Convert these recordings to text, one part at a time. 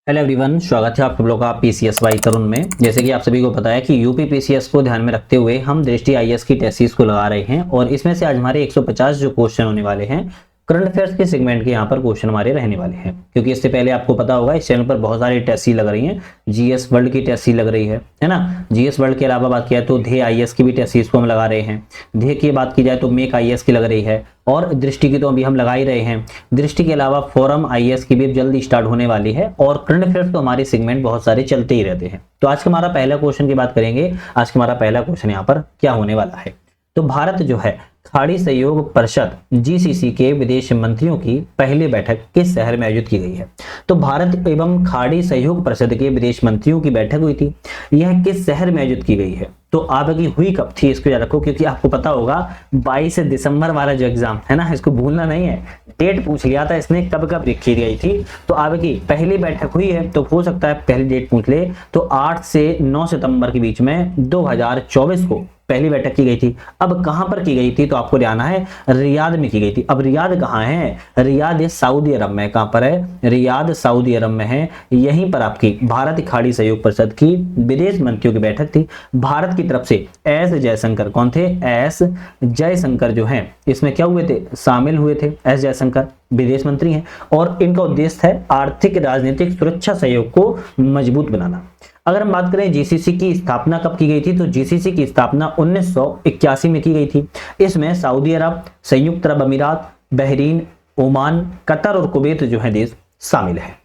Hello everyone, स्वागत है आप सब लोग का पीसीएस वाई तरुण में। जैसे कि आप सभी को पता है कि यूपी पीसीएस को ध्यान में रखते हुए हम दृष्टि आईएएस की टेस्ट सीरीज को लगा रहे हैं और इसमें से आज हमारे 150 जो क्वेश्चन होने वाले हैं करंट अफेयर्स के सेगमेंट के यहाँ पर क्वेश्चन हमारे रहने वाले हैं। क्योंकि इससे पहले आपको पता होगा इस चैनल पर बहुत सारी टेस्ट सीरीज लग रही हैं। जीएस वर्ल्ड की टेस्ट सीरीज लग रही है ना। जीएस वर्ल्ड के अलावा बात किया तो ध्येय आईएएस की भी टेस्ट सीरीज को हम लगा रहे हैं। ध्येय की बात की जाए तो मेक आईएएस की लग रही है और दृष्टि की तो अभी हम लगा ही रहे हैं। दृष्टि के अलावा फोरम आईएएस की भी जल्दी स्टार्ट होने वाली है और करंट अफेयर्स तो हमारे सेगमेंट बहुत सारे चलते ही रहते हैं। तो आज का हमारा पहला क्वेश्चन की बात करेंगे। आज का हमारा पहला क्वेश्चन यहाँ पर क्या होने वाला है, तो भारत जो है खाड़ी सहयोग परिषद जीसीसी के विदेश मंत्रियों की पहली बैठक किस शहर में आयोजित की गई है। तो भारत एवं खाड़ी सहयोग परिषद के विदेश मंत्रियों की बैठक हुई थी, यह किस शहर में आयोजित की गई है। तो आपकी हुई कब थी इसको याद रखो, क्योंकि आपको पता होगा 22 दिसंबर वाला जो एग्जाम है ना, इसको भूलना नहीं है। डेट पूछ लिया था इसने कब कब लिखी गई थी। तो आपकी पहली बैठक हुई है तो हो सकता है पहली डेट पूछ ले तो 8 से 9 सितंबर के बीच में 2024 को पहली बैठक की गई थी। अब कहां पर की गई थी, तो आपको ध्यान है रियाद में की गई थी। अब रियाद कहां है, रियाद सऊदी अरब में। कहां पर है, रियाद सऊदी अरब में है। यहीं पर आपकी भारत खाड़ी सहयोग परिषद की विदेश मंत्रियों की बैठक थी। भारत की तरफ से एस जयशंकर, कौन थे, एस जयशंकर जो हैं इसमें क्या हुए थे, शामिल हुए थे। एस जयशंकर विदेश मंत्री हैं और इनका उद्देश्य है आर्थिक राजनीतिक सुरक्षा सहयोग को मजबूत बनाना। अगर हम बात करें जीसीसी की स्थापना कब की गई थी, तो जीसीसी की स्थापना 1981 में की गई थी। इसमें सऊदी अरब, संयुक्त अरब अमीरात, बहरीन, ओमान, कतर और कुवैत जो है देश शामिल है।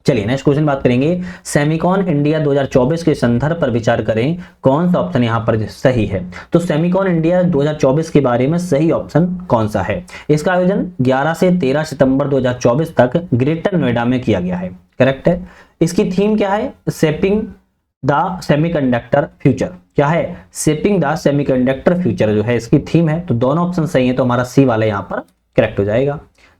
चलिए नेक्स्ट क्वेश्चन बात करेंगे। सेमिकॉन इंडिया 2024 के संदर्भ पर विचार करें, कौन सा ऑप्शन यहां पर सही है। तो सेमिकॉन इंडिया 2024 के बारे में सही ऑप्शन कौन सा है। इसका आयोजन 11 से 13 सितंबर 2024 तक ग्रेटर नोएडा में किया गया है। करेक्ट है। इसकी थीम क्या है, शेपिंग द सेमीकंडक्टर फ्यूचर। क्या है, शेपिंग द सेमीकंडक्टर फ्यूचर जो है इसकी थीम है। तो दोनों ऑप्शन सही है, तो हमारा सी वाला यहां पर करेक्ट हो जाएगा।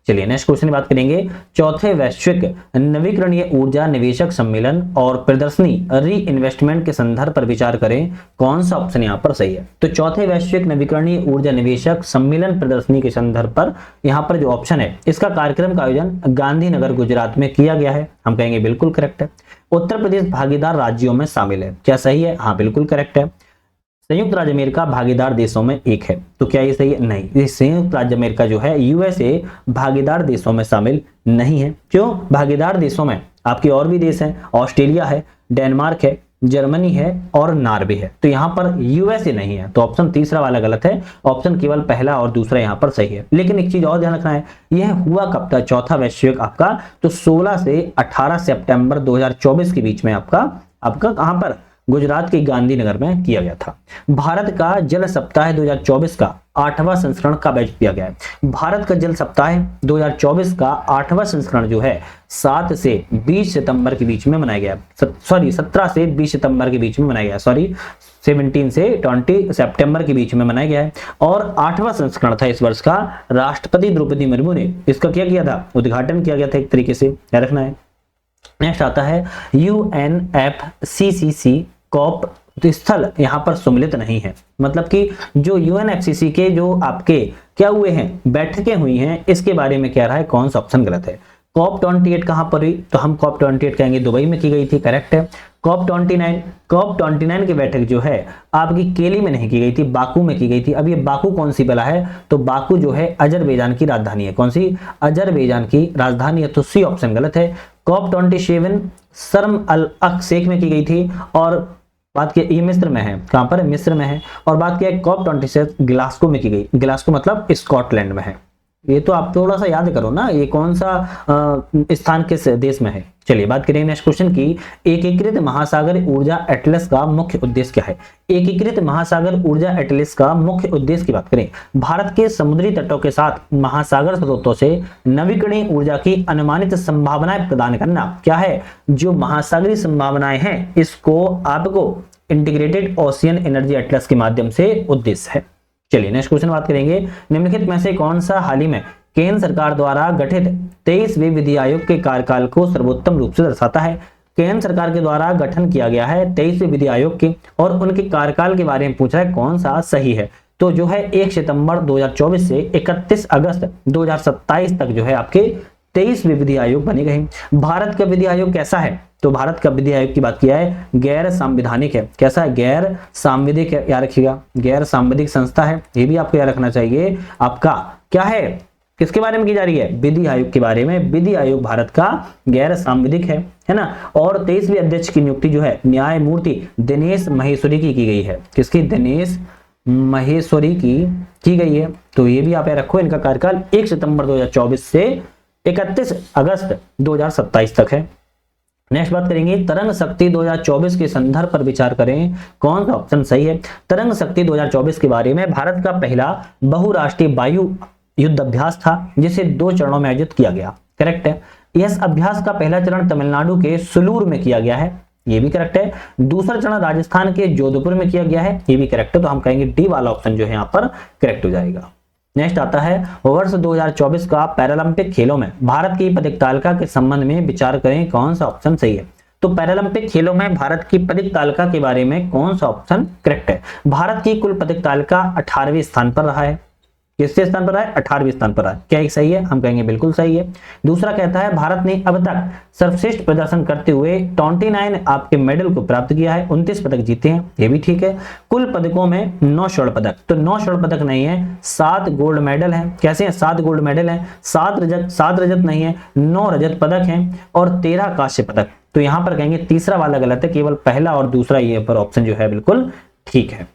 चलिए नेक्स्ट क्वेश्चन की बात करेंगे। चौथे वैश्विक नवीकरणीय ऊर्जा निवेशक सम्मेलन और प्रदर्शनी री इन्वेस्टमेंट के संदर्भ पर विचार करें, कौन सा ऑप्शन यहाँ पर सही है। तो चौथे वैश्विक नवीकरणीय ऊर्जा निवेशक सम्मेलन प्रदर्शनी के संदर्भ पर यहाँ पर जो ऑप्शन है इसका कार्यक्रम का आयोजन गांधीनगर गुजरात में किया गया है। हम कहेंगे बिल्कुल करेक्ट है। उत्तर प्रदेश भागीदार राज्यों में शामिल है। क्या सही है, हाँ बिल्कुल करेक्ट है। संयुक्त राज्य अमेरिका भागीदार देशों में एक है। तो क्या ये सही है, नहीं। ये संयुक्त राज्य अमेरिका जो है यूएसए भागीदार देशों में शामिल नहीं है। क्यों, भागीदार देशों में आपके और भी देश हैं, ऑस्ट्रेलिया है, डेनमार्क है, जर्मनी है और नॉर्वे है। तो यहाँ पर यूएसए नहीं है, तो ऑप्शन तीसरा वाला गलत है। ऑप्शन केवल पहला और दूसरा यहाँ पर सही है। लेकिन एक चीज और ध्यान रखना है, यह हुआ कब था चौथा वैश्विक आपका, तो 16 से 18 सितंबर 2024 के बीच में आपका कहां पर, गुजरात के गांधीनगर में किया गया था। भारत का जल सप्ताह 2024 का 8वां संस्करण कब आयोजित किया गया है। भारत का जल सप्ताह 2024 का 8वां संस्करण जो है 7 से 20 सितंबर के बीच में मनाया गया, 17 से 20 सितंबर के बीच में मनाया गया, 17 से 20 सितंबर के बीच में मनाया गया है। और 8वां संस्करण था इस वर्ष का। राष्ट्रपति द्रौपदी मुर्मू ने इसका क्या किया था, उद्घाटन किया गया था एक तरीके से, याद रखना है। नेक्स्ट आता है UNFCCC कॉप स्थल यहाँ पर सम्मिलित नहीं है। मतलब कि जो UNFCCC के जो आपके क्या हुए हैं, बैठकें हुई हैं, इसके बारे में कह रहा है कौन सा ऑप्शन गलत है। COP 28 कहां पर हुई, तो हम COP 28 कहेंगे दुबई में की गई थी। करेक्ट है। COP 29 की बैठक जो है आपकी केली में नहीं की गई थी, बाकू में की गई थी। अब ये बाकू कौन सी बला है, तो बाकू जो है अजरबैजान की राजधानी है। कौन सी, अजरबैजान की राजधानी है, तो सी ऑप्शन गलत है। COP 27 शर्म अल शेख में की गई थी और बात किया, ये मिस्र में है। कहां पर है, मिस्र में है। और बात किया COP 26 ग्लासगो में की गई। ग्लासगो मतलब स्कॉटलैंड में है। ये तो आप थोड़ा सा याद करो ना, ये कौन सा स्थान किस देश में है। चलिए बात करेंगे नेक्स्ट क्वेश्चन की। एकीकृत महासागर ऊर्जा एटलस का मुख्य उद्देश्य क्या है। एकीकृत महासागर ऊर्जा एटलस का मुख्य उद्देश्य की बात करें, भारत के समुद्री तटों के साथ महासागर स्रोतों से नवीकरणीय ऊर्जा की अनुमानित संभावनाएं प्रदान करना। क्या है, जो महासागरीय संभावनाएं हैं इसको आपको इंटीग्रेटेड ओशियन एनर्जी एटलस के माध्यम से उद्देश्य है। चलिए नेक्स्ट क्वेश्चन बात करेंगे। निम्नलिखित में से कौन सा हाल ही में केंद्र सरकार द्वारा गठित 23वें विधि आयोग के कार्यकाल को सर्वोत्तम रूप से दर्शाता है। केंद्र सरकार के द्वारा गठन किया गया है 23वें विधि आयोग के और उनके कार्यकाल के बारे में पूछ रहा है कौन सा सही है। तो जो है 1 सितंबर 2024 से 31 अगस्त 2027 तक जो है आपके 23वें विधि आयोग बने गए। भारत का विधि आयोग कैसा है? तो भारत का विधि आयोग की बात किया है, गैर संवैधानिक है। कैसा है? गैर सांविधिक है, याद रखिएगा, गैर सांविधिक संस्था है, ये भी आपको याद रखना चाहिए। आपका क्या है, किसके बारे में की जा रही है? विधि आयोग के बारे में। विधि आयोग भारत का गैर सांविधिक है ना। और 23वें अध्यक्ष की नियुक्ति जो है न्यायमूर्ति दिनेश माहेश्वरी की गई है। किसकी? दिनेश माहेश्वरी की गई है। तो ये भी आप रखो, इनका कार्यकाल 1 सितंबर 2024 से 31 अगस्त 2027 तक है। नेक्स्ट बात करेंगे, तरंग शक्ति 2024 के संदर्भ पर विचार करें, कौन सा ऑप्शन सही है? तरंग शक्ति 2024 के बारे में भारत का पहला बहुराष्ट्रीय वायु युद्ध अभ्यास था, जिसे 2 चरणों में आयोजित किया गया। करेक्ट है। इस अभ्यास का पहला चरण तमिलनाडु के सुलूर में किया गया है, ये भी करेक्ट है। दूसरा चरण राजस्थान के जोधपुर में किया गया है, ये भी करेक्ट है। तो हम कहेंगे डी वाला ऑप्शन जो है यहाँ पर करेक्ट हो जाएगा। नेक्स्ट आता है, वर्ष 2024 का पैरालंपिक खेलों में भारत की पदक तालिका के संबंध में विचार करें, कौन सा ऑप्शन सही है? तो पैरालंपिक खेलों में भारत की पदक तालिका के बारे में कौन सा ऑप्शन करेक्ट है? भारत की कुल पदक तालिका 18वें स्थान पर रहा है। किससे स्थान पर है? 18वें स्थान पर है। क्या एक सही है? हम कहेंगे बिल्कुल सही है। दूसरा कहता है, भारत ने अब तक सर्वश्रेष्ठ प्रदर्शन करते हुए 29 आपके मेडल को प्राप्त किया है, 29 पदक जीते हैं, ये भी ठीक है। कुल पदकों में 9 स्वर्ण पदक, तो 9 स्वर्ण पदक नहीं है, 7 गोल्ड मेडल हैं। कैसे हैं? 7 गोल्ड मेडल हैं, 7 रजत नहीं है, 9 रजत पदक हैं और 13 कांस्य पदक। तो यहां पर कहेंगे तीसरा वाला गलत है, केवल पहला और दूसरा ये पर ऑप्शन जो है बिल्कुल ठीक है।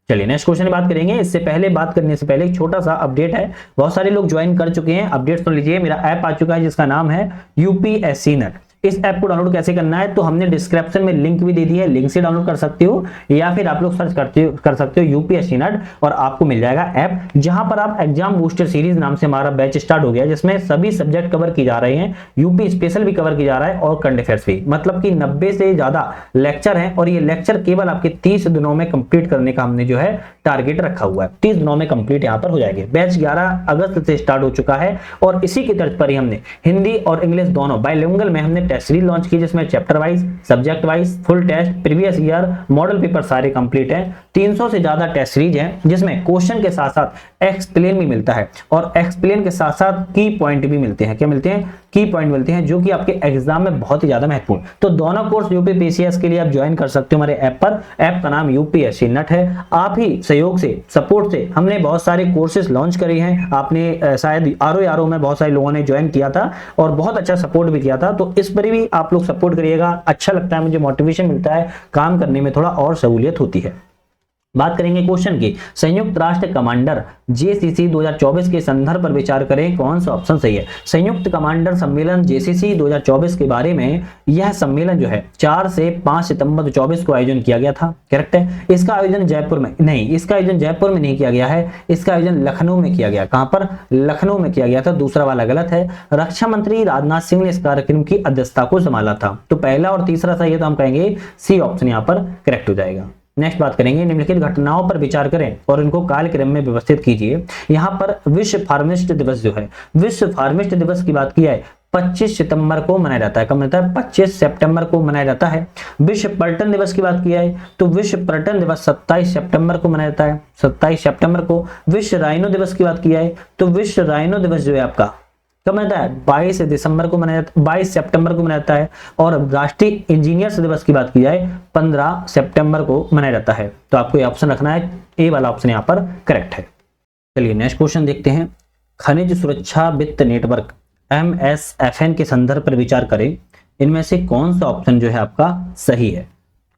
चलिए नेक्स्ट क्वेश्चन की बात करेंगे। इससे पहले बात करने से पहले एक छोटा सा अपडेट है, बहुत सारे लोग ज्वाइन कर चुके हैं, अपडेट सुन लीजिए। मेरा ऐप आ चुका है जिसका नाम है यूपीएससी नेट। इस ऐप को डाउनलोड कैसे करना है, तो हमने डिस्क्रिप्शन में लिंक भी दे दी है, लिंक से डाउनलोड कर सकते हो या फिर आप लोग सर्च कर सकते हो यूपीएससी नेट और आपको मिल जाएगा ऐप, जहां पर आप एग्जाम बूस्टर सीरीज नाम से हमारा बैच स्टार्ट हो गया, जिसमें सभी सब्जेक्ट कवर की जा रहे हैं, यूपी स्पेशल भी कवर की जा रहा है और करंट अफेयर्स भी। मतलब कि 90 से ज्यादा लेक्चर हैं और ये लेक्चर केवल आपके 30 दिनों में कंप्लीट करने का हमने जो है टारगेट रखा हुआ है। 30 दिनों में कंप्लीट यहाँ पर हो जाएंगे। बैच 11 अगस्त से स्टार्ट हो चुका है और इसी की तर्ज पर ही हमने हिंदी और इंग्लिश दोनों बाइलिंगुअल में हमने टेस्ट सीरीज लॉन्च की, जिसमें chapter wise, subject wise, full test, previous year, model paper सारे कंप्लीट हैं। 300 से ज्यादा टेस्ट सीरीज हैं, जिसमें क्वेश्चन के साथ साथ एक्सप्लेन भी मिलता है और एक्सप्लेन के साथ साथ की पॉइंट भी मिलते हैं। क्या मिलते हैं? की पॉइंट मिलते हैं, जो कि आपके एग्जाम में बहुत ही ज्यादा महत्वपूर्ण। तो दोनों कोर्स यूपीपीसीएस के लिए आप ज्वाइन कर सकते हो हमारे ऐप पर। ऐप का नाम यूपीएससी नेट है। आप ही सहयोग से, सपोर्ट से हमने बहुत सारे कोर्सेज लॉन्च करे हैं। आपने शायद आरओ में बहुत सारे लोगों ने ज्वाइन किया था और बहुत अच्छा सपोर्ट भी किया था, तो इस पर भी आप लोग सपोर्ट करिएगा। अच्छा लगता है, मुझे मोटिवेशन मिलता है, काम करने में थोड़ा और सहूलियत होती है। बात करेंगे क्वेश्चन की, संयुक्त राष्ट्र कमांडर जेसीसी 2024 के संदर्भ पर विचार करें, कौन सा ऑप्शन सही है? संयुक्त कमांडर सम्मेलन जेसीसी 2024 के बारे में, यह सम्मेलन जो है 4 से 5 सितंबर 2024 को आयोजन किया गया था। करेक्ट है। इसका आयोजन जयपुर में नहीं, इसका आयोजन जयपुर में नहीं किया गया है, इसका आयोजन लखनऊ में किया गया। कहां पर? लखनऊ में किया गया था। दूसरा वाला गलत है। रक्षा मंत्री राजनाथ सिंह ने इस कार्यक्रम की अध्यक्षता को संभाला था। तो पहला और तीसरा सही है, तो हम कहेंगे सी ऑप्शन यहाँ पर करेक्ट हो जाएगा। नेक्स्ट बात करेंगे, निम्नलिखित घटनाओं पर विचार करें और इनको कालक्रम में व्यवस्थित कीजिए। यहाँ पर विश्व फार्मिस्ट दिवस जो है, विश्व फार्मिस्ट दिवस की बात की है 25 सितंबर को मनाया जाता है। कब मनाता है? 25 सितंबर को मनाया जाता है। विश्व पर्यटन दिवस की बात किया है तो विश्व पर्यटन दिवस 27 सितंबर को मनाया जाता है, 27 सितंबर को। विश्व राइनो दिवस की बात किया है तो विश्व राइनो दिवस जो है आपका कब मनाता है? 22 दिसंबर को मनाया जाता है, 22 सितंबर को मनाया जाता है। और राष्ट्रीय इंजीनियर्स दिवस की बात की जाए 15 सितंबर को मनाया जाता है। तो आपको ये ऑप्शन रखना है, ए वाला ऑप्शन यहाँ पर करेक्ट है। चलिए नेक्स्ट क्वेश्चन देखते हैं। खनिज सुरक्षा वित्त नेटवर्क MSFN के संदर्भ पर विचार करें, इनमें से कौन सा ऑप्शन जो है आपका सही है?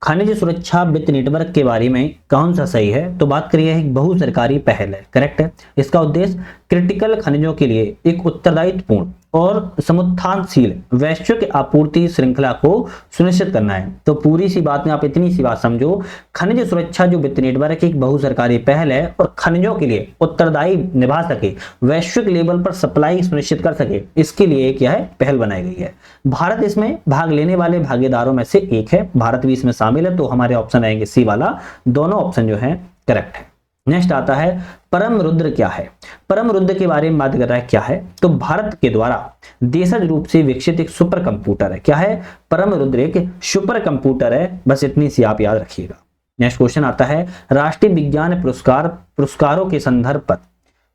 खनिज सुरक्षा वित्त नेटवर्क के बारे में कौन सा सही है? तो बात करिए, एक बहु सरकारी पहल है। करेक्ट है। इसका उद्देश्य क्रिटिकल खनिजों के लिए एक उत्तरदायित्वपूर्ण और समुत्थानशील वैश्विक आपूर्ति श्रृंखला को सुनिश्चित करना है। तो पूरी सी बात में आप इतनी सी बात समझो, खनिज सुरक्षा जो वित्त नेटवर्क एक बहु सरकारी पहल है और खनिजों के लिए उत्तरदायी निभा सके, वैश्विक लेवल पर सप्लाई सुनिश्चित कर सके, इसके लिए क्या है? पहल बनाई गई है। भारत इसमें भाग लेने वाले भागीदारों में से एक है, भारत भी इसमें शामिल है। तो हमारे ऑप्शन आएंगे सी वाला, दोनों ऑप्शन जो है करेक्ट है। नेक्स्ट आता है, परम रुद्र क्या है? परम रुद्र के बारे में बात कर रहा है, क्या है? तो भारत के द्वारा देशज रूप से विकसित एक सुपर कंप्यूटर है। क्या है? परम रुद्र एक सुपर कंप्यूटर है। बस इतनी सी आप याद रखिएगा। नेक्स्ट क्वेश्चन आता है, राष्ट्रीय विज्ञान पुरस्कारों के संदर्भ पर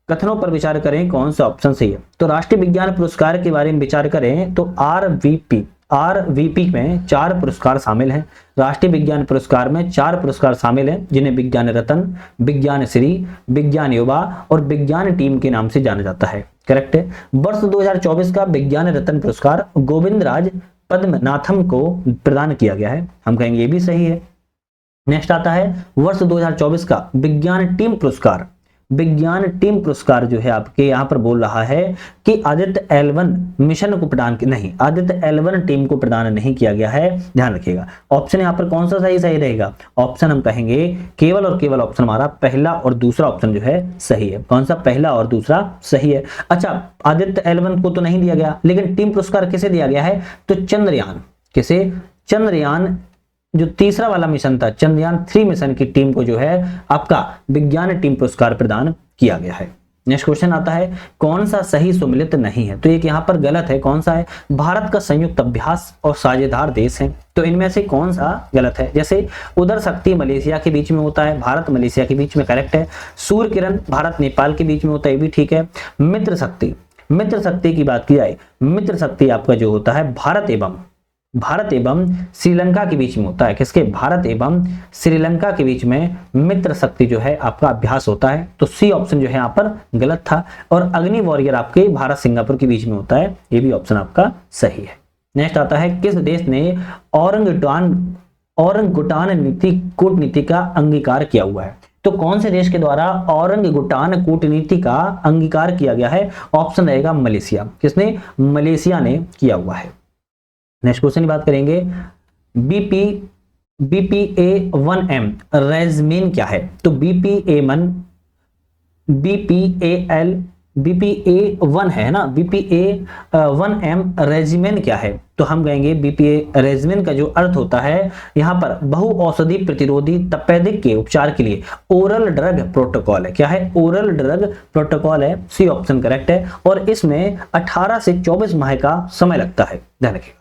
कथनों पर विचार करें, कौन सा ऑप्शन सही है। तो राष्ट्रीय विज्ञान पुरस्कार के बारे में विचार करें तो आरवीपी में 4 पुरस्कार शामिल हैं। राष्ट्रीय विज्ञान पुरस्कार में 4 पुरस्कार शामिल हैं, जिन्हें विज्ञान रत्न, विज्ञान श्री, विज्ञान युवा और विज्ञान टीम के नाम से जाना जाता है। करेक्ट है। वर्ष 2024 का विज्ञान रत्न पुरस्कार गोविंदराज पद्मनाथम को प्रदान किया गया है, हम कहेंगे ये भी सही है। नेक्स्ट आता है वर्ष 2024 का विज्ञान टीम पुरस्कार। विज्ञान टीम पुरस्कार जो है आपके यहाँ पर बोल रहा है कि आदित्य L1 मिशन को प्रदान नहीं, आदित्य L1 टीम को प्रदान नहीं किया गया है, ध्यान रखिएगा। ऑप्शन यहाँ पर कौन सा सही रहेगा, ऑप्शन हम कहेंगे केवल और केवल ऑप्शन हमारा पहला और दूसरा ऑप्शन जो है सही है। कौन सा, पहला और दूसरा सही है। अच्छा, आदित्य L1 को तो नहीं दिया गया, लेकिन टीम पुरस्कार किसे दिया गया है, तो चंद्रयान, किसे, चंद्रयान जो तीसरा वाला मिशन था, चंद्रयान 3 मिशन की टीम को जो है आपका विज्ञान टीम पुरस्कार प्रदान किया गया है। नेक्स्ट क्वेश्चन आता है कौन सा सही सुमेलित नहीं है, तो एक यहाँ पर गलत है। कौन सा है, भारत का संयुक्त अभ्यास और साझेदार देश है, तो इनमें से कौन सा गलत है। जैसे उदर शक्ति मलेशिया के बीच में होता है, भारत मलेशिया के बीच में, करेक्ट है। सूर्य किरण भारत नेपाल के बीच में होता है, ये भी ठीक है। मित्र शक्ति की बात की जाए, मित्र शक्ति आपका जो होता है भारत एवं श्रीलंका के बीच में होता है। किसके, भारत एवं श्रीलंका के बीच में मित्र शक्ति जो है आपका अभ्यास होता है, तो सी ऑप्शन जो है यहाँ पर गलत था। और अग्नि वॉरियर आपके भारत सिंगापुर के बीच में होता है, ये भी ऑप्शन आपका सही है। नेक्स्ट आता है किस देश ने औरंगुटान कूटनीति का अंगीकार किया हुआ है, तो कौन से देश के द्वारा औरंगुटान कूटनीति का अंगीकार किया गया है, ऑप्शन रहेगा मलेशिया। किसने, मलेशिया ने किया हुआ है। नेक्स्ट क्वेश्चन की बात करेंगे, BPA-1M रेजिमेन क्या है, तो BPA-1 है ना, BPA-1M रेजिमेन क्या है, तो हम कहेंगे BPA रेजिमेन का जो अर्थ होता है यहाँ पर बहु औषधि प्रतिरोधी तपेदिक के उपचार के लिए ओरल ड्रग प्रोटोकॉल है। क्या है, ओरल ड्रग प्रोटोकॉल है, सी ऑप्शन करेक्ट है। और इसमें 18 से 24 माह का समय लगता है, ध्यान रखिएगा।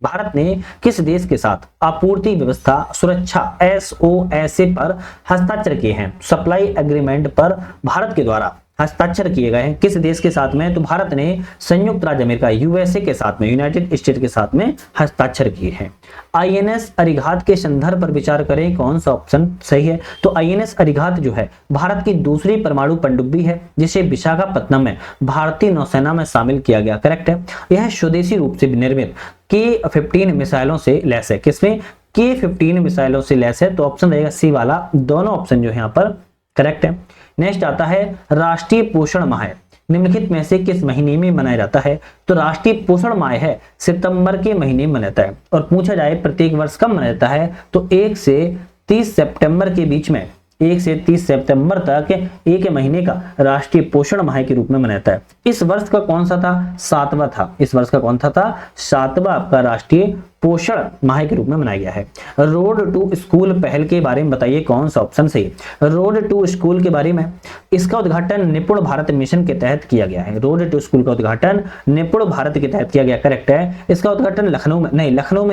भारत ने किस देश के साथ आपूर्ति व्यवस्था सुरक्षा SOSA पर हस्ताक्षर किए हैं, सप्लाई एग्रीमेंट पर भारत के द्वारा हस्ताक्षर किए गए हैं, किस देश के साथ में, तो भारत ने संयुक्त राज्य अमेरिका USA के साथ में, यूनाइटेड स्टेट के साथ में हस्ताक्षर किए हैं। INS अरिघात के संदर्भ पर विचार करें, कौन सा ऑप्शन सही है, तो INS अरिघात जो है भारत की दूसरी परमाणु पनडुब्बी है, जिसे विशाखापत्तनम में भारतीय नौसेना में शामिल किया गया, करेक्ट है। यह स्वदेशी रूप से निर्मित K-15 मिसाइलों से लैस है, किसमें, K-15 मिसाइलों से लैस है, तो ऑप्शन रहेगा सी वाला, दोनों ऑप्शन जो है यहाँ पर करेक्ट है। नेक्स्ट आता है राष्ट्रीय पोषण माह निम्नलिखित में से किस महीने में मनाया जाता है, तो राष्ट्रीय पोषण माह है सितंबर के महीने में मनाता है। और पूछा जाए प्रत्येक वर्ष कब मनाया जाता है, तो 1 से 30 सितंबर के बीच में, 1 से 30 सितंबर तक एक महीने का राष्ट्रीय पोषण माह के रूप में मनाता है। इस वर्ष का कौन सा था, 7वां था। इस वर्ष का कौन सा था, 7वां आपका राष्ट्रीय पोषण माह के रूप में मनाया गया है। रोड टू स्कूल पहल के बारे में बताइए, कौन सा ऑप्शन सही है। रोड टू स्कूल के बारे में, इसका उद्घाटन निपुण भारत मिशन के तहत किया गया है। रोड टू स्कूल का उद्घाटन निपुण भारत के तहत किया गया, करेक्ट है। इसका उद्घाटन लखनऊ में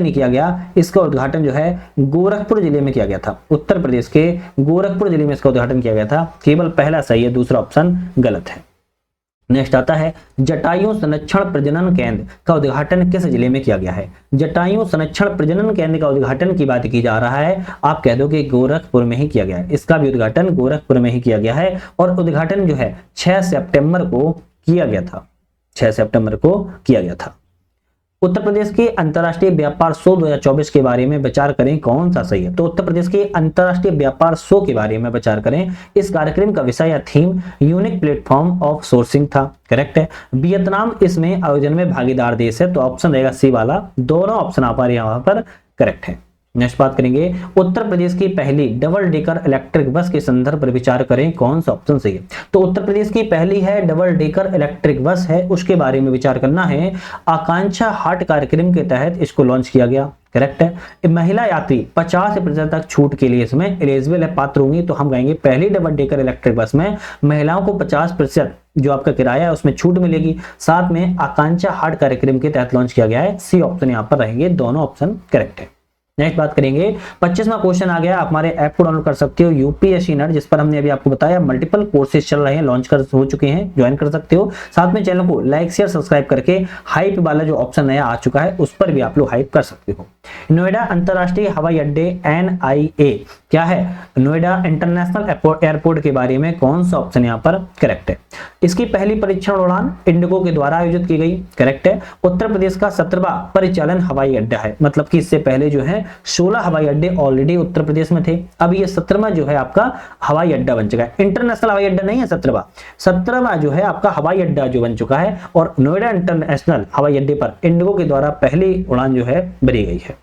नहीं किया गया, इसका उद्घाटन जो है गोरखपुर जिले में किया गया था। उत्तर प्रदेश के गोरखपुर जिले में इसका उद्घाटन किया गया था। केवल पहला सही है, दूसरा ऑप्शन गलत है। नेक्स्ट आता है जटायु संरक्षण प्रजनन केंद्र का उद्घाटन किस जिले में किया गया है। जटायु संरक्षण प्रजनन केंद्र का उद्घाटन की बात की जा रहा है, आप कह दो कि गोरखपुर में ही किया गया है। इसका भी उद्घाटन गोरखपुर में ही किया गया है और उद्घाटन जो है 6 सितंबर को किया गया था, 6 सितंबर को किया गया था। उत्तर प्रदेश के अंतर्राष्ट्रीय व्यापार शो 2024 के बारे में विचार करें, कौन सा सही है। तो उत्तर प्रदेश के अंतर्राष्ट्रीय व्यापार शो के बारे में विचार करें। इस कार्यक्रम का विषय या theme unique platform of sourcing था, करेक्ट है। वियतनाम इसमें आयोजन में भागीदार देश है, तो ऑप्शन रहेगा सी वाला, दोनों ऑप्शन आप यहाँ पर करेक्ट है। नेक्स्ट बात करेंगे उत्तर प्रदेश की पहली डबल डेकर इलेक्ट्रिक बस के संदर्भ पर विचार करें, कौन सा ऑप्शन सही है। तो उत्तर प्रदेश की पहली है डबल डेकर इलेक्ट्रिक बस है, उसके बारे में विचार करना है। आकांक्षा हाट कार्यक्रम के तहत इसको लॉन्च किया गया, करेक्ट है। महिला यात्री 50% तक छूट के लिए इसमें एलिजिबल है, पात्र होंगी, तो हम कहेंगे पहली डबल डेकर इलेक्ट्रिक बस में महिलाओं को 50% जो आपका किराया है उसमें छूट मिलेगी। साथ में आकांक्षा हाट कार्यक्रम के तहत लॉन्च किया गया है, सी ऑप्शन यहाँ पर रहेंगे, दोनों ऑप्शन करेक्ट है। नेक्स्ट बात करेंगे 25वां क्वेश्चन आ गया, आप हमारे ऐप को डाउनलोड कर सकते हो यूपीएससी नट, जिस पर हमने अभी आपको बताया मल्टीपल कोर्सेज चल रहे हैं, लॉन्च कर हो चुके हैं, ज्वाइन कर सकते हो। साथ में चैनल को लाइक शेयर सब्सक्राइब करके हाइप वाला जो ऑप्शन नया आ चुका है उस पर भी आप लोग हाइप कर सकते हो। नोएडा अंतरराष्ट्रीय हवाई अड्डे NIA क्या है? नोएडा इंटरनेशनल एयरपोर्ट के बारे में कौन सा ऑप्शन यहाँ पर करेक्ट है? इसकी पहली परीक्षण उड़ान इंडिगो के द्वारा आयोजित की गई, करेक्ट है। उत्तर प्रदेश का 17वां परिचालन हवाई अड्डा है, मतलब कि इससे पहले जो है 16 हवाई अड्डे ऑलरेडी उत्तर प्रदेश में थे, अब ये 17वां जो है आपका हवाई अड्डा बन चुका है। इंटरनेशनल हवाई अड्डा नहीं है 17वां जो है आपका हवाई अड्डा जो बन चुका है, और नोएडा इंटरनेशनल हवाई अड्डे पर इंडिगो के द्वारा पहली उड़ान जो है भरी गई है।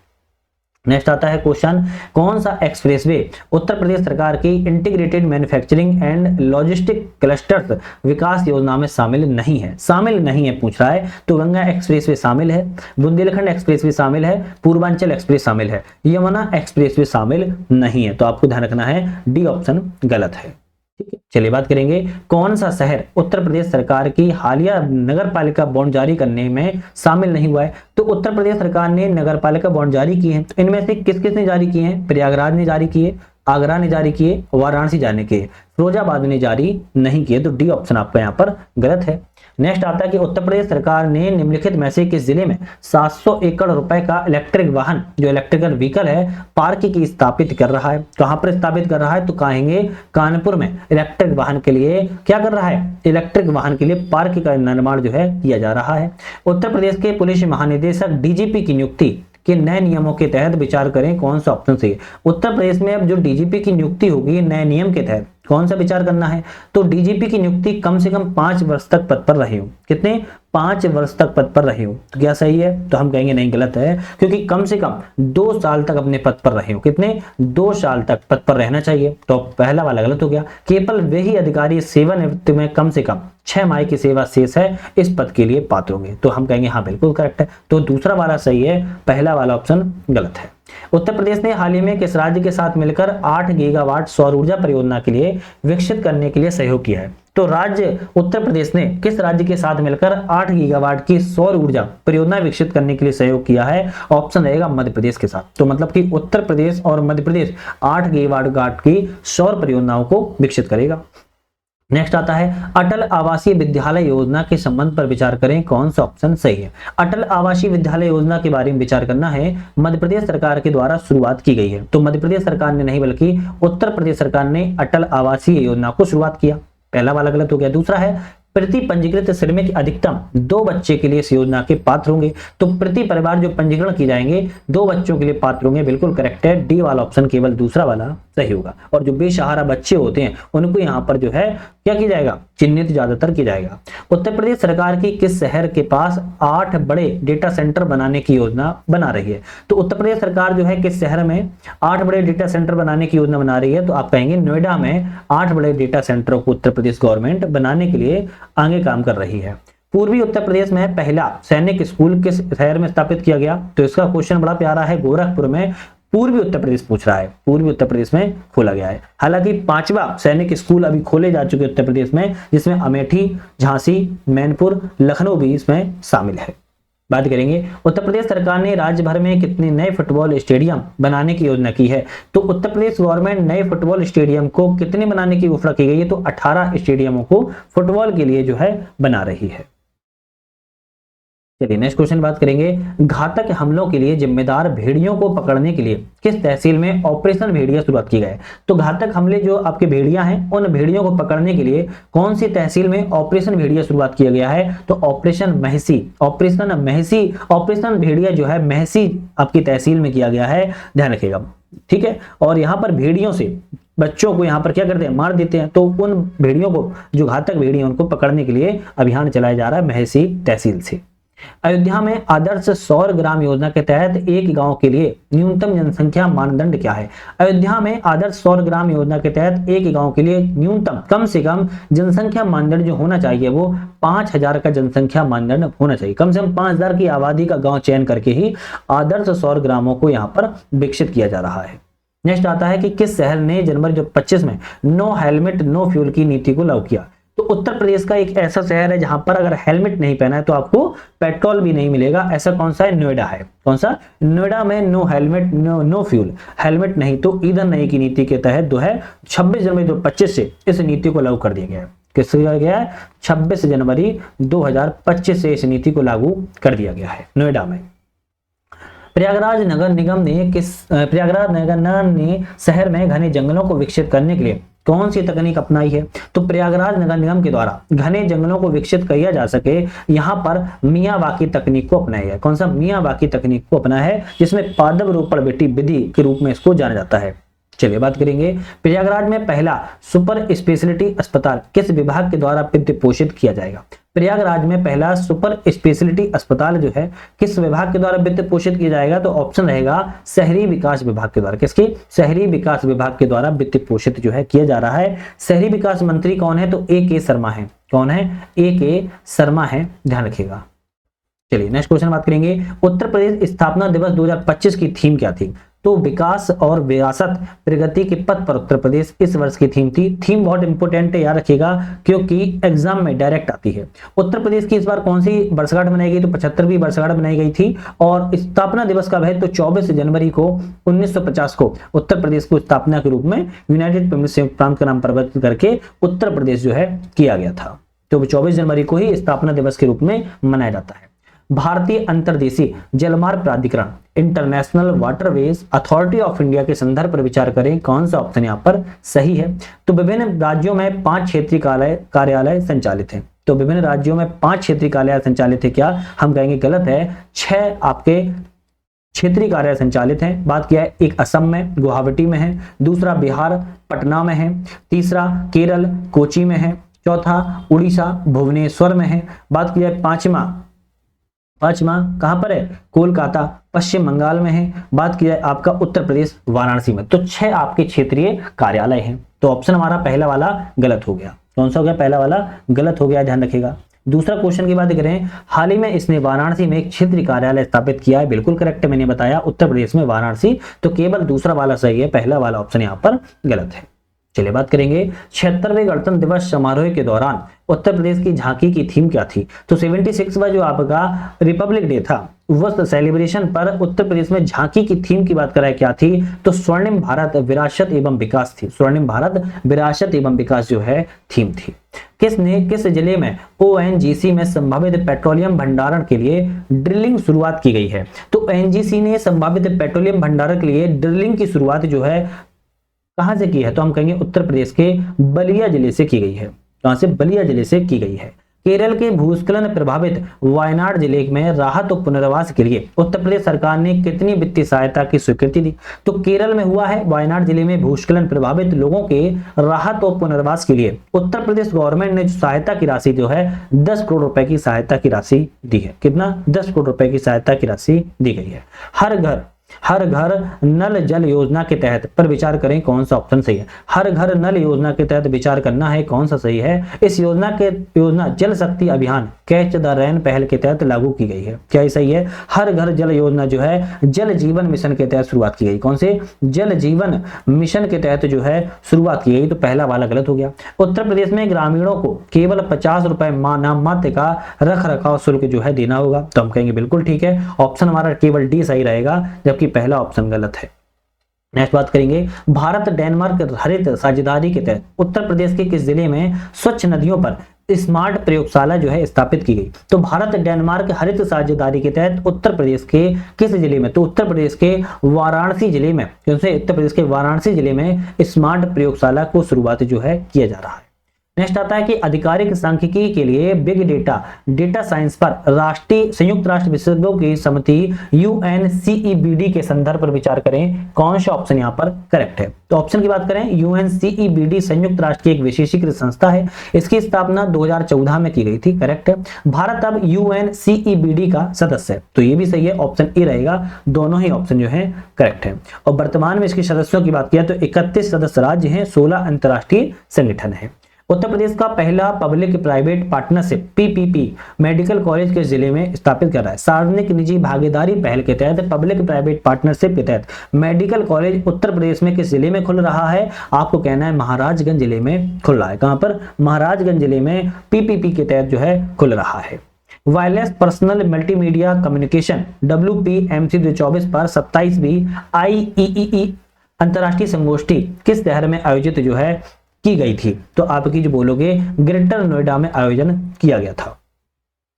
नेक्स्ट आता है क्वेश्चन, कौन सा एक्सप्रेसवे उत्तर प्रदेश सरकार की integrated manufacturing and logistic clusters विकास योजना में शामिल नहीं है? शामिल नहीं है पूछ रहा है, तो गंगा एक्सप्रेसवे शामिल है, बुंदेलखंड एक्सप्रेसवे शामिल है, पूर्वांचल एक्सप्रेस शामिल है, यमुना एक्सप्रेसवे शामिल नहीं है। तो आपको ध्यान रखना है डी ऑप्शन गलत है। ठीक है, चलिए बात करेंगे कौन सा शहर उत्तर प्रदेश सरकार की हालिया नगर पालिका बॉन्ड जारी करने में शामिल नहीं हुआ है? तो उत्तर प्रदेश सरकार ने नगर पालिका बॉन्ड जारी की है, तो इनमें से किस किस ने जारी किए हैं? प्रयागराज ने जारी किए, आगरा ने जारी किए, वाराणसी जाने के, फिरोजाबाद ने जारी नहीं किए, तो डी ऑप्शन आपका यहाँ पर गलत है। नेक्स्ट आता है कि उत्तर प्रदेश सरकार ने निम्नलिखित में से किस जिले में 700 एकड़ रुपए का इलेक्ट्रिक वाहन जो इलेक्ट्रिकल व्हीकल है पार्क की स्थापित कर रहा है? कहां पर स्थापित कर रहा है? तो कहेंगे कानपुर में इलेक्ट्रिक वाहन के लिए क्या कर रहा है? इलेक्ट्रिक वाहन के लिए पार्क का निर्माण जो है किया जा रहा है। उत्तर प्रदेश के पुलिस महानिदेशक DGP की नियुक्ति के नए नियमों के तहत विचार करें, कौन सा ऑप्शन सही है? उत्तर प्रदेश में अब जो DGP की नियुक्ति होगी नए नियम के तहत कौन सा विचार करना है? तो DGP की नियुक्ति कम से कम 5 वर्ष तक पद पर रहे हो। कितने? 5 वर्ष तक पद पर रहे हो, तो क्या सही है? तो हम कहेंगे नहीं, गलत है, क्योंकि कम से कम 2 साल तक अपने पद पर रहे हो। कितने? 2 साल तक पद पर रहना चाहिए, तो पहला वाला गलत हो गया। केवल वे ही अधिकारी सेवानिवृत्ति में कम से कम 6 माह की सेवा शेष है इस पद के लिए पात्र होंगे, तो हम कहेंगे हाँ बिल्कुल करेक्ट है। तो दूसरा वाला सही है, पहला वाला ऑप्शन गलत है। उत्तर प्रदेश ने हाल ही में किस राज्य के साथ मिलकर 8 गीगावाट सौर ऊर्जा परियोजना के लिए विकसित करने के लिए सहयोग किया है? तो राज्य उत्तर प्रदेश ने किस राज्य के साथ मिलकर 8 गीगावाट की सौर ऊर्जा परियोजना विकसित करने के लिए सहयोग किया है? ऑप्शन रहेगा मध्य प्रदेश के साथ। तो मतलब कि उत्तर प्रदेश और मध्य प्रदेश 8 गीगावाट की सौर परियोजनाओं को विकसित करेगा। नेक्स्ट आता है अटल आवासीय विद्यालय योजना के संबंध पर विचार करें, कौन सा ऑप्शन सही है? अटल आवासीय विद्यालय योजना के बारे में विचार करना है, मध्य प्रदेश सरकार के द्वारा शुरुआत की गई है। तो मध्य प्रदेश सरकार ने नहीं बल्कि उत्तर प्रदेश सरकार ने अटल आवासीय योजना को शुरुआत किया, पहला वाला गलत हो गया। दूसरा है प्रति पंजीकृत श्रमिक अधिकतम 2 बच्चे के लिए इस योजना के पात्र होंगे, तो प्रति परिवार जो पंजीकरण की जाएंगे 2 बच्चों के लिए पात्र होंगे, बिल्कुल करेक्ट है, डी वाला ऑप्शन केवल दूसरा वाला सही होगा। और जो बेसहारा बच्चे होते हैं उनको यहाँ पर जो है क्या किया जाएगा? चिन्हित ज्यादातर किया जाएगा। उत्तर प्रदेश सरकार की किस शहर के पास 8 बड़े डेटा सेंटर बनाने की योजना बना रही है? तो उत्तर प्रदेश सरकार जो है किस शहर में 8 बड़े डेटा सेंटर बनाने की योजना बना रही है? तो आप कहेंगे नोएडा में 8 बड़े डेटा सेंटरों को उत्तर प्रदेश गवर्नमेंट बनाने के लिए आगे काम कर रही है। पूर्वी उत्तर प्रदेश में पहला सैनिक स्कूल किस शहर में स्थापित किया गया? तो इसका क्वेश्चन बड़ा प्यारा है, गोरखपुर में पूर्वी उत्तर प्रदेश पूछ रहा है, पूर्वी उत्तर प्रदेश में खोला गया है। हालांकि 5वां सैनिक स्कूल अभी खोले जा चुके उत्तर प्रदेश में, जिसमें अमेठी, झांसी, मैनपुर, लखनऊ भी इसमें शामिल है। बात करेंगे उत्तर प्रदेश सरकार ने राज्य भर में कितने नए फुटबॉल स्टेडियम बनाने की योजना की है? तो उत्तर प्रदेश गवर्नमेंट नए फुटबॉल स्टेडियम को कितने बनाने की घोषणा की गई है? तो 18 स्टेडियमों को फुटबॉल के लिए जो है बना रही है। चलिए नेक्स्ट क्वेश्चन बात करेंगे, घातक हमलों के लिए जिम्मेदार भेड़ियों को पकड़ने के लिए किस तहसील में ऑपरेशन भेड़िया शुरुआत की गई? तो घातक हमले जो आपके भेड़िया हैं उन भेड़ियों को पकड़ने के लिए कौन सी तहसील में ऑपरेशन भेड़िया शुरुआत किया गया है? तो ऑपरेशन महसी, ऑपरेशन भेड़िया जो है महसी आपकी तहसील में किया गया है, ध्यान रखिएगा, ठीक है। और यहाँ पर भेड़ियों से बच्चों को यहाँ पर क्या करते हैं? मार देते हैं। तो उन भेड़ियों को जो घातक भेड़िया उनको पकड़ने के लिए अभियान चलाया जा रहा है महसी तहसील से। अयोध्या में आदर्श सौर ग्राम योजना के तहत एक गांव के लिए न्यूनतम जनसंख्या मानदंड क्या है? अयोध्या में आदर्श सौर ग्राम योजना के तहत एक गांव के लिए न्यूनतम कम से कम जनसंख्या मानदंड जो होना चाहिए वो 5000 का जनसंख्या मानदंड होना चाहिए। कम से कम 5000 की आबादी का गांव चयन करके ही आदर्श सौर ग्रामों को यहाँ पर विकसित किया जा रहा है। नेक्स्ट आता है कि किस शहर ने जनवरी 2025 में नो हेलमेट नो फ्यूल की नीति को लागू किया? तो उत्तर प्रदेश का एक ऐसा शहर है जहां पर अगर हेलमेट नहीं पहना है तो आपको पेट्रोल भी नहीं मिलेगा। ऐसा कौन सा है? नोएडा है। कौन सा? नोएडा में no helmet no fuel, helmet नहीं तो ईंधन नहीं की नीति के तहत जो है 26 जनवरी 2025 से इस नीति को लागू कर दिया गया है। किस गया है? 26 जनवरी 2025 से इस नीति को लागू कर दिया गया है नोएडा में। प्रयागराज नगर ने शहर में घने जंगलों को विकसित करने के लिए कौन सी तकनीक अपनाई है? तो प्रयागराज नगर निगम के द्वारा घने जंगलों को विकसित किया जा सके यहाँ पर मियावाकी तकनीक को अपनाया है। कौन सा? मियावाकी तकनीक को अपनाया है, जिसमें पादप रोपण विधि के रूप में इसको जाना जाता है। चलिए बात करेंगे, प्रयागराज में पहला सुपर स्पेशलिटी अस्पताल किस विभाग के द्वारा वित्त पोषित किया जाएगा? प्रयागराज में पहला सुपर स्पेशलिटी अस्पताल जो है किस विभाग के द्वारा वित्त पोषित किया जाएगा? तो ऑप्शन रहेगा शहरी विकास विभाग के द्वारा। किसके? शहरी विकास विभाग के द्वारा वित्त पोषित जो है किया जा रहा है। शहरी विकास मंत्री कौन है? तो ए के शर्मा है। कौन है? ए के शर्मा है, ध्यान रखिएगा। चलिए नेक्स्ट क्वेश्चन बात करेंगे, उत्तर प्रदेश स्थापना दिवस 2025 की थीम क्या थी? तो विकास और विरासत प्रगति के पथ पर उत्तर प्रदेश इस वर्ष की थीम थी। थीम बहुत इंपोर्टेंट है, याद रखिएगा क्योंकि एग्जाम में डायरेक्ट आती है। उत्तर प्रदेश की इस बार कौन सी वर्षगांठ बनाई गई? तो 75वीं वर्षगांठ बनाई गई थी। और स्थापना दिवस कब है? तो 24 जनवरी को 1950 को उत्तर प्रदेश को स्थापना के रूप में यूनाइटेड पिपल्स संयुक्त प्रांत का नाम परिवर्तित करके उत्तर प्रदेश जो है किया गया था। तो 24 जनवरी को ही स्थापना दिवस के रूप में मनाया जाता है। भारतीय अंतर्देशीय जलमार्ग प्राधिकरण international waterways authority of India के संदर्भ पर विचार करें, कौन सा ऑप्शन यहाँ पर सही है? तो विभिन्न राज्यों में 5 क्षेत्रीय कार्यालय संचालित हैं। तो विभिन्न राज्यों में 5 क्षेत्रीय कार्यालय संचालित है, क्या हम कहेंगे गलत है। 6 आपके क्षेत्रीय कार्यालय संचालित हैं। बात किया है, एक असम में गुवाहाटी में है, दूसरा बिहार पटना में है, तीसरा केरल कोची में है, चौथा उड़ीसा भुवनेश्वर में है। बात किया है पांचवा कहां पर है? कोलकाता पश्चिम बंगाल में है। बात किया है आपका उत्तर प्रदेश वाराणसी में। तो 6 आपके क्षेत्रीय कार्यालय हैं। तो ऑप्शन हमारा पहला वाला गलत हो गया। कौन सा हो गया? पहला वाला गलत हो गया, ध्यान रखिएगा। दूसरा क्वेश्चन की बात करें, हाल ही में इसने वाराणसी में एक क्षेत्रीय कार्यालय स्थापित किया है। बिल्कुल करेक्ट है, मैंने बताया उत्तर प्रदेश में वाराणसी। तो केवल दूसरा वाला सही है, पहला वाला ऑप्शन यहाँ पर गलत है। चलिए बात करेंगे 76वें गणतंत्र दिवस समारोह के दौरान उत्तर प्रदेश की झांकी की थीम क्या थी? तो 76वां जो आपका रिपब्लिक डे था उस सेलिब्रेशन पर उत्तर प्रदेश में झांकी की थीम की बात कराए क्या थी? तो स्वर्णिम भारत विरासत एवं विकास थी। स्वर्णिम भारत विरासत एवं विकास जो है थीम थी। किस जिले में ONGC में संभावित पेट्रोलियम भंडारण के लिए ड्रिलिंग शुरुआत की गई है? तो ONGC ने संभावित पेट्रोलियम भंडारण के लिए ड्रिलिंग की शुरुआत जो है कहां से की है? तो हम कहेंगे उत्तर प्रदेश के बलिया जिले से की गई है। कहां से? बलिया जिले से की गई है। केरल के भूस्खलन प्रभावित वायनाड जिले में राहत और पुनर्वास के लिए उत्तर प्रदेश सरकार ने कितनी वित्तीय सहायता की स्वीकृति दी? तो केरल में हुआ है, वायनाड जिले में भूस्खलन प्रभावित लोगों के राहत और पुनर्वास के लिए उत्तर प्रदेश गवर्नमेंट ने सहायता की राशि जो है 10 करोड़ रुपए की सहायता की राशि दी है। कितना? 10 करोड़ रुपए की सहायता की राशि दी गई है। हर घर नल जल योजना के तहत पर विचार करें, कौन सा ऑप्शन सही है? हर घर नल योजना के तहत विचार करना है, कौन सा सही है? इस योजना जल शक्ति अभियान कैच द रेन पहल के तहत लागू की गई है। क्या सही है? हर घर जल योजना जो है जल जीवन मिशन के तहत शुरुआत की गई। कौन से? जल जीवन मिशन के तहत जो है शुरुआत की गई। तो पहला वाला गलत हो गया। उत्तर प्रदेश में ग्रामीणों को केवल 50 रुपए नाम मात्र का रख रखाव शुल्क जो है देना होगा। तो हम कहेंगे बिल्कुल ठीक है, ऑप्शन हमारा केवल डी सही रहेगा, जबकि पहला ऑप्शन गलत है। नेक्स्ट बात करेंगे, भारत डेनमार्क हरित साझेदारी के तहत उत्तर प्रदेश के किस जिले में स्वच्छ नदियों पर स्मार्ट प्रयोगशाला जो है स्थापित की गई? तो भारत डेनमार्क हरित साझेदारी के तहत उत्तर प्रदेश के किस जिले में? तो उत्तर प्रदेश के वाराणसी जिले में, क्योंकि उत्तर प्रदेश के वाराणसी जिले में स्मार्ट प्रयोगशाला को शुरुआत जो है किया जा रहा है। नेक्स्ट आता है कि आधिकारिक सांख्यिकी के लिए बिग डेटा साइंस पर संयुक्त राष्ट्र विशेषज्ञों की समिति UNCEBD के संदर्भ पर विचार करें, कौन सा ऑप्शन यहाँ पर करेक्ट है? तो ऑप्शन की बात करें, UNCEBD संयुक्त राष्ट्र की एक विशेषीकृत संस्था है। इसकी स्थापना 2014 में की गई थी, करेक्ट है। भारत अब UNCEBD का सदस्य है, तो ये भी सही है, ऑप्शन ए रहेगा। दोनों ही ऑप्शन जो है करेक्ट है। और वर्तमान में इसके सदस्यों की बात किया तो 31 सदस्य राज्य हैं, 16 अंतरराष्ट्रीय संगठन है। उत्तर प्रदेश का पहला public private partnership PPP medical college किस जिले में स्थापित कर रहा है? सार्वजनिक निजी भागीदारी पहल के तहत पब्लिक प्राइवेट पार्टनरशिप के तहत मेडिकल कॉलेज उत्तर प्रदेश में किस जिले में खुल रहा है? आपको कहना है महाराजगंज जिले में खुल रहा है। कहां पर? महाराजगंज जिले में पीपीपी के तहत जो है खुल रहा है। Wireless personal multimedia communication WPMC 2024 पर 27वीं IEEE अंतर्राष्ट्रीय संगोष्ठी किस शहर में आयोजित जो है की गई थी? तो आपकी जो बोलोगे ग्रेटर नोएडा में आयोजन किया गया था।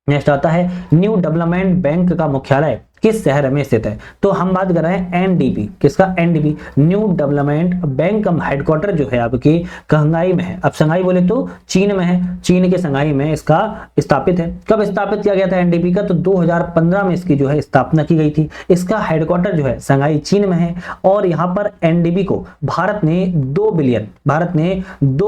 नेक्स्ट आता है न्यू डेवलपमेंट बैंक का मुख्यालय किस शहर में स्थित है? तो हम बात कर रहे हैं NDB, किसका? NDB न्यू डेवलपमेंट बैंक का हेडक्वार्टर जो है आपकी शंघाई में है। अब शंघाई बोले तो चीन में है, चीन के शंघाई में इसका स्थापित है। कब स्थापित किया गया था NDB का? तो 2015 में इसकी जो है स्थापना की गई थी। इसका हेडक्वार्टर जो है शंघाई चीन में है और यहाँ पर NDB को भारत ने $2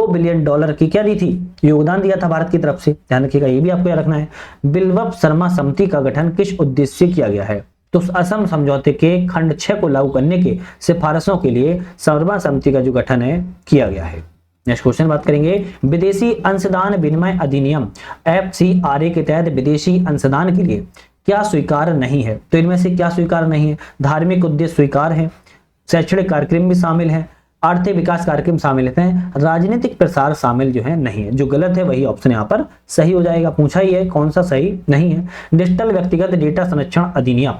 बिलियन डॉलर की क्या दी थी? योगदान दिया था भारत की तरफ से। ध्यान रखिएगा, ये भी आपको याद रखना है। बिल्वप शर्मा समिति का गठन किस उद्देश्य से किया गया है? तो असम समझौते के खंड 6 को लागू करने की सिफारिशों के लिए शर्मा समिति का जो गठन है किया गया है। नेक्स्ट क्वेश्चन बात करेंगे विदेशी अंशदान विनिमय अधिनियम FCRA के तहत विदेशी अंशदान के लिए क्या स्वीकार नहीं है? तो इनमें से क्या स्वीकार नहीं है? धार्मिक उद्देश्य स्वीकार है, शैक्षणिक कार्यक्रम भी शामिल है, आर्थिक विकास कार्यक्रम शामिल हैं, राजनीतिक प्रसार शामिल जो है नहीं है। जो गलत है वही ऑप्शन यहाँ पर सही हो जाएगा। पूछा ही है कौन सा सही नहीं है। डिजिटल व्यक्तिगत डेटा संरक्षण अधिनियम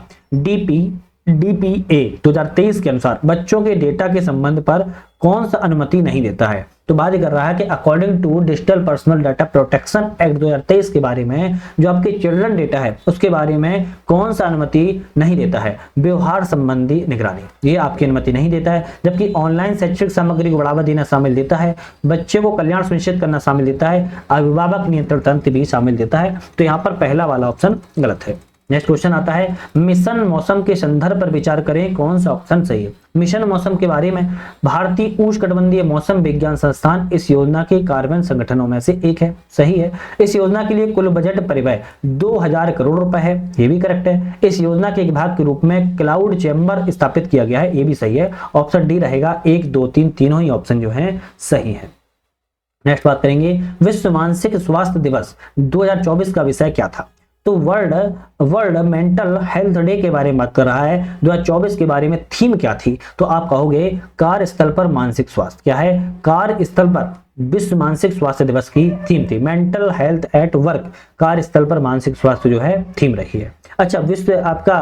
DPA 2023 के अनुसार बच्चों के डेटा के संबंध पर कौन सा अनुमति नहीं देता है? तो बात कर रहा है कि according to digital personal data protection act 2023 के बारे में जो आपके चिल्ड्रन डेटा है उसके बारे में कौन सा अनुमति नहीं देता है? व्यवहार संबंधी निगरानी, ये आपकी अनुमति नहीं देता है। जबकि ऑनलाइन शैक्षिक सामग्री को बढ़ावा देना शामिल देता है, बच्चे को कल्याण सुनिश्चित करना शामिल देता है, अभिभावक नियंत्रण तंत्र भी शामिल देता है। तो यहाँ पर पहला वाला ऑप्शन गलत है। नेक्स्ट क्वेश्चन आता है मिशन मौसम के संदर्भ पर विचार करें, कौन सा ऑप्शन सही है? मिशन मौसम के बारे में भारतीय उष्णकटिबंधीय मौसम विज्ञान संस्थान इस योजना के कार्यान्वयन संगठनों में से एक है। सही है। इस योजना के लिए कुल बजट परिव्यय 2000 करोड़ रुपए है, ये भी करेक्ट है। इस योजना के एक भाग के रूप में क्लाउड चैम्बर स्थापित किया गया है, ये भी सही है। ऑप्शन डी रहेगा। 1, 2, 3 तीनों ही ऑप्शन जो है सही है। नेक्स्ट बात करेंगे विश्व मानसिक स्वास्थ्य दिवस 2024 का विषय क्या था? तो वर्ल्ड मेंटल हेल्थ डे के बारे में बात कर रहा है। 2024 के बारे में थीम क्या थी? तो आप कहोगे कार्यस्थल पर मानसिक स्वास्थ्य। क्या है? कार्यस्थल पर विश्व मानसिक स्वास्थ्य दिवस की थीम थी मेंटल हेल्थ एट वर्क। कार्यस्थल पर मानसिक स्वास्थ्य जो है थीम रही है। अच्छा, विश्व आपका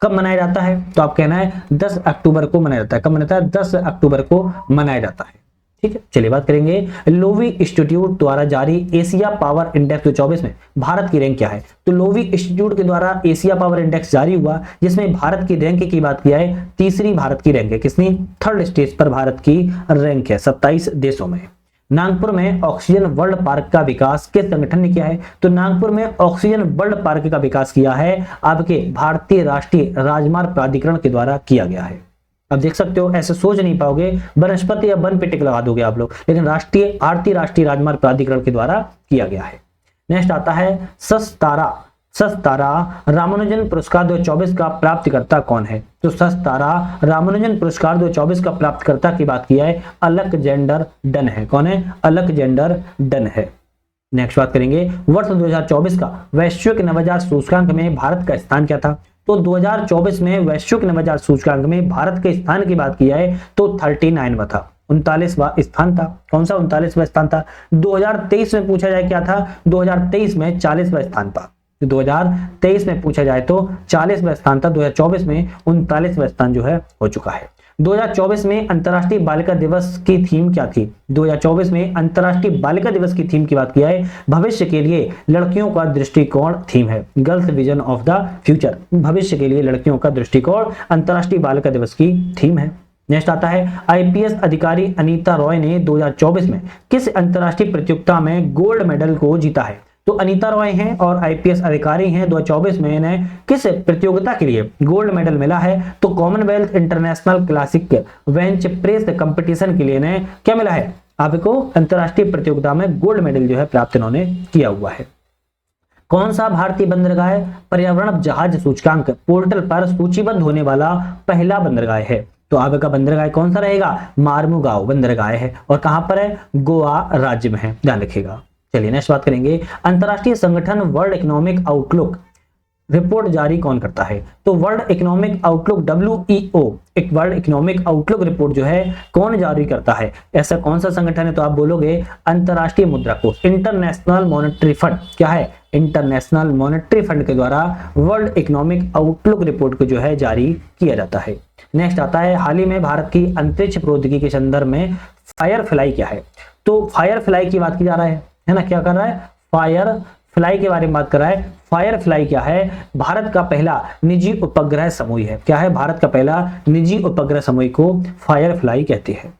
कब मनाया जाता है? तो आप कहना है 10 अक्टूबर को मनाया जाता है। कब मनाता है? 10 अक्टूबर को मनाया जाता है। ठीक है, चलिए बात करेंगे लोवी इंस्टीट्यूट द्वारा जारी एशिया पावर इंडेक्स 2024 में भारत की रैंक क्या है? तो लोवी इंस्टीट्यूट के द्वारा एशिया पावर इंडेक्स जारी हुआ जिसमें भारत की रैंक की बात किया है। तीसरी भारत की रैंक है। किसनी? 3rd स्टेज पर भारत की रैंक है 27 देशों में। नागपुर में ऑक्सीजन वर्ल्ड पार्क का विकास किस संगठन ने किया है? तो नागपुर में ऑक्सीजन वर्ल्ड पार्क का विकास किया है आपके भारतीय राष्ट्रीय राजमार्ग प्राधिकरण के द्वारा किया गया है। अब देख सकते हो, ऐसे सोच नहीं पाओगे, वनस्पति या वन पे टिक लगा दोगे आप लोग, लेकिन भारतीय राष्ट्रीय राजमार्ग प्राधिकरण के द्वारा किया गया है। नेक्स्ट आता है सस्तारा रामानुजन पुरस्कार 2024 का प्राप्तकर्ता कौन है? तो सस्तारा रामानुजन पुरस्कार 2024 का प्राप्तकर्ता की बात किया है अलेक्जेंडर डन है। कौन है? अलेक्जेंडर डन है। नेक्स्ट बात करेंगे वर्ष 2024 का वैश्विक नवाचार सूचकांक में भारत का स्थान क्या था? तो 2024 में वैश्विक नवाचार सूचकांक में भारत के स्थान की बात किया है तो 39वां था, 39वां स्थान था। कौन सा 39वां स्थान था? 2023 में पूछा जाए क्या था? 2023 में 40वां स्थान था। 2023 में पूछा जाए तो 40वां स्थान था, 2024 में 39वां स्थान जो है हो चुका है। 2024 में अंतर्राष्ट्रीय बालिका दिवस की थीम क्या थी? 2024 में अंतर्राष्ट्रीय बालिका दिवस की थीम की बात किया है भविष्य के लिए लड़कियों का दृष्टिकोण थीम है। Girls vision of the future, भविष्य के लिए लड़कियों का दृष्टिकोण अंतर्राष्ट्रीय बालिका दिवस की थीम है। नेक्स्ट आता है IPS अधिकारी अनीता रॉय ने 2024 में किस अंतर्राष्ट्रीय प्रतियोगिता में गोल्ड मेडल को जीता है? तो अनीता रॉय हैं और IPS अधिकारी हैं। 2024 में इन्हें किस प्रतियोगिता के लिए गोल्ड मेडल मिला है? तो Commonwealth international classic bench press competition के लिए इन्हें क्या मिला है? आपको अंतर्राष्ट्रीय प्रतियोगिता में गोल्ड मेडल जो है प्राप्त इन्होंने किया हुआ है। कौन सा भारतीय बंदरगाह पर्यावरण जहाज सूचकांक पोर्टल पर सूचीबद्ध होने वाला पहला बंदरगाह है? तो आपका बंदरगाह कौन सा रहेगा, मार्मुगांव बंदरगाह है, और कहां पर है, गोवा राज्य में है, ध्यान रखिएगा। चलिए नेक्स्ट बात करेंगे, अंतरराष्ट्रीय संगठन वर्ल्ड इकोनॉमिक आउटलुक रिपोर्ट जारी कौन करता है, तो वर्ल्ड इकोनॉमिक आउटलुक WEO एक वर्ल्ड इकोनॉमिक आउटलुक रिपोर्ट जो है कौन जारी करता है, ऐसा कौन सा संगठन है, तो आप बोलोगे अंतरराष्ट्रीय मुद्रा कोष, इंटरनेशनल मॉनेटरी फंड, क्या है, इंटरनेशनल मॉनेटरी फंड के द्वारा वर्ल्ड इकोनॉमिक आउटलुक रिपोर्ट को जो है जारी किया जाता है। नेक्स्ट आता है, हाल ही में भारत की अंतरिक्ष प्रौद्योगिकी के संदर्भ में फायर फ्लाई क्या है, तो फायर फ्लाई की बात की जा रहा है ना, क्या कर रहा है, फायर फ्लाई के बारे में बात कर रहा है। फायर फ्लाई क्या है, भारत का पहला निजी उपग्रह समूह है, क्या है, भारत का पहला निजी उपग्रह समूह को फायर फ्लाई कहते हैं।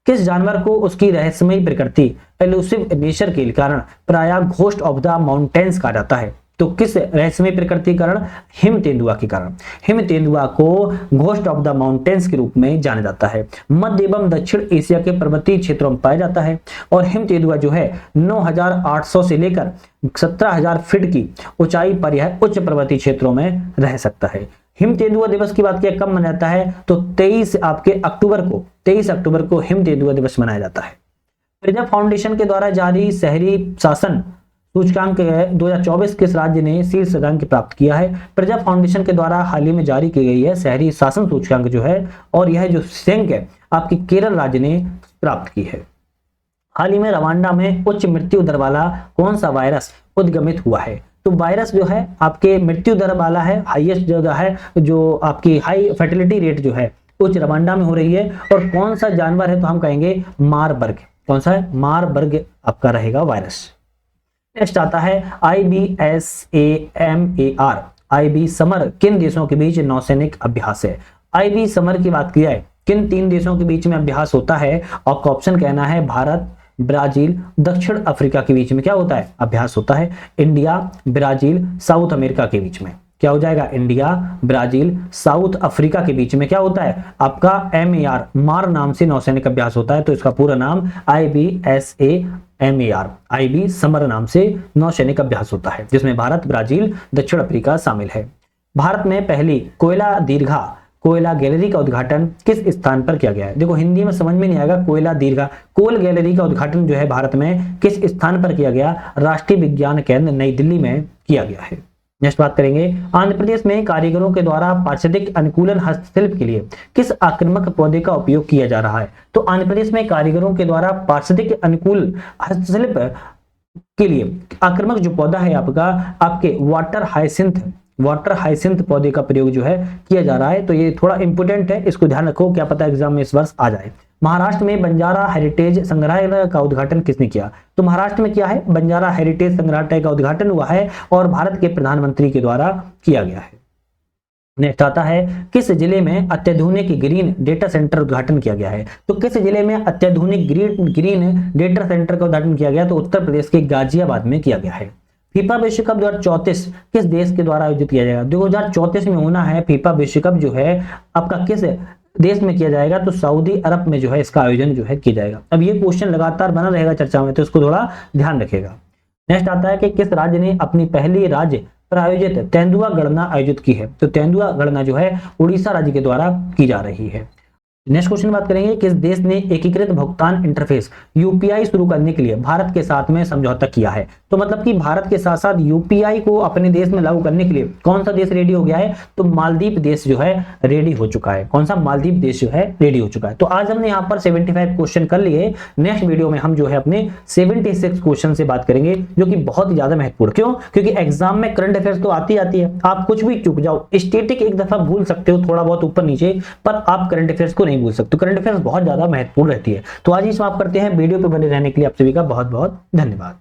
किस जानवर को उसकी रहस्यमयी प्रकृति एलुसिव नेचर के कारण प्रायः घोस्ट ऑफ द माउंटेन्स कहा जाता है, तो किस रहस्यमय प्रकृति के कारण, हिम तेंदुआ के कारण, हिम तेंदुआ को घोस्ट ऑफ द माउंटेन्स के रूप में जाना जाता है। मध्य एवं दक्षिण एशिया के पर्वतीय क्षेत्रों में पाया जाता है, और हिम तेंदुआ जो है 9,800 से लेकर 17,000 फीट की ऊंचाई पर यह उच्च पर्वतीय क्षेत्रों में रह सकता है। हिम तेंदुआ दिवस की बात किया कब मनाया जाता है, तो 23 अक्टूबर को हिम तेंदुआ दिवस मनाया जाता है। प्रजा फाउंडेशन के द्वारा जारी शहरी शासन सूचकांक 2024 किस राज्य ने शीर्ष रैंक प्राप्त किया है, प्रजा फाउंडेशन के द्वारा हाल ही में जारी की गई है शहरी शासन सूचकांक जो है, और यह जो रैंक है आपकी केरल राज्य ने प्राप्त की है। हाल ही में रवांडा में उच्च मृत्यु दर वाला कौन सा वायरस उद्गमित हुआ है, तो वायरस जो है आपके मृत्यु दर वाला है, हाईएस्ट जगह है, जो आपकी हाई फर्टिलिटी रेट जो है उच्च रवांडा में हो रही है, और कौन सा जानवर है, तो हम कहेंगे मारबर्ग, कौन सा है, मारबर्ग आपका रहेगा वायरस। नेक्स्ट आता है IBSAMAR, IB समर किन देशों के बीच नौसैनिक अभ्यास है, IB समर की बात की जाए किन 3 देशों के बीच में अभ्यास होता है, आपका ऑप्शन कहना है भारत, ब्राजील, दक्षिण अफ्रीका के बीच में क्या होता है, अभ्यास होता है। इंडिया, ब्राजील, साउथ अमेरिका के बीच में क्या हो जाएगा, इंडिया, ब्राजील, साउथ अफ्रीका के बीच में क्या होता है, आपका MAR मार नाम से नौसैनिक अभ्यास होता है, तो इसका पूरा नाम IBSAMAR IB समर नाम से नौसैनिक अभ्यास होता है, जिसमें भारत, ब्राजील, दक्षिण अफ्रीका शामिल है। भारत में पहली कोयला गैलरी का उद्घाटन किस स्थान पर किया गया है, देखो हिंदी में समझ में नहीं आएगा, कोल गैलरी का उद्घाटन जो है भारत में किस स्थान पर किया गया, राष्ट्रीय विज्ञान केंद्र नई दिल्ली में किया गया है। नेक्स्ट बात करेंगे, आंध्र प्रदेश में कारीगरों के द्वारा पारिस्थितिक अनुकूलन हस्तशिल्प के लिए किस आक्रामक पौधे का उपयोग किया जा रहा है, तो आंध्र प्रदेश में कारीगरों के द्वारा पारिस्थितिक अनुकूल हस्तशिल्प के लिए आक्रामक जो पौधा है आपके वाटर हाइसिंथ पौधे का प्रयोग जो है किया जा रहा है, तो ये थोड़ा इंपोर्टेंट है, इसको ध्यान रखो, क्या पता एग्जाम में इस वर्ष आ जाए। महाराष्ट्र में बंजारा हेरिटेज संग्रहालय का उद्घाटन किसने किया, तो महाराष्ट्र में क्या है, बंजारा हेरिटेज संग्रहालय का उद्घाटन हुआ है, और भारत के प्रधानमंत्री के द्वारा किया गया है। नेक्स्ट आता है, किस जिले में अत्याधुनिक ग्रीन डेटा सेंटर उद्घाटन किया गया है, तो किस जिले में अत्याधुनिक ग्रीन डेटा सेंटर का उद्घाटन किया गया, तो उत्तर प्रदेश के गाजियाबाद में किया गया है। फीफा विश्व कप 2034 किस देश के द्वारा आयोजित किया जाएगा, 2034 में होना है फीफा विश्व कप जो है आपका किस देश में किया जाएगा, तो सऊदी अरब में जो है इसका आयोजन जो है किया जाएगा। अब ये क्वेश्चन लगातार बना रहेगा चर्चा में, तो इसको थोड़ा ध्यान रखिएगा। नेक्स्ट आता है कि किस राज्य ने अपनी पहली राज्य प्रायोजित तेंदुआ गणना आयोजित की है, तो तेंदुआ गणना जो है उड़ीसा राज्य के द्वारा की जा रही है। नेक्स्ट क्वेश्चन बात करेंगे, किस देश ने एकीकृत भुगतान इंटरफेस UPI शुरू करने के लिए भारत के साथ में समझौता किया है, तो मतलब कि भारत के साथ साथ UPI को अपने देश में लागू करने के लिए कौन सा देश रेडी हो गया है, तो मालदीव देश जो है रेडी हो चुका है। कौन सा, मालदीव देश जो है रेडी हो चुका है। तो आज हमने यहाँ पर 75 क्वेश्चन कर लिए। नेक्स्ट वीडियो में हम जो है अपने 76 क्वेश्चन से बात करेंगे, जो कि बहुत ही ज्यादा महत्वपूर्ण, क्यों, क्योंकि एग्जाम में करंट अफेयर्स तो आती है, आप कुछ भी चूक जाओ, स्टैटिक एक दफा भूल सकते हो थोड़ा बहुत ऊपर नीचे, पर आप करंट अफेयर्स को नहीं भूल सकते। करंट अफेयर्स बहुत ज्यादा महत्वपूर्ण रहती है। तो आज ही समाप्त करते हैं। वीडियो पे बने रहने के लिए आप सभी का बहुत बहुत धन्यवाद।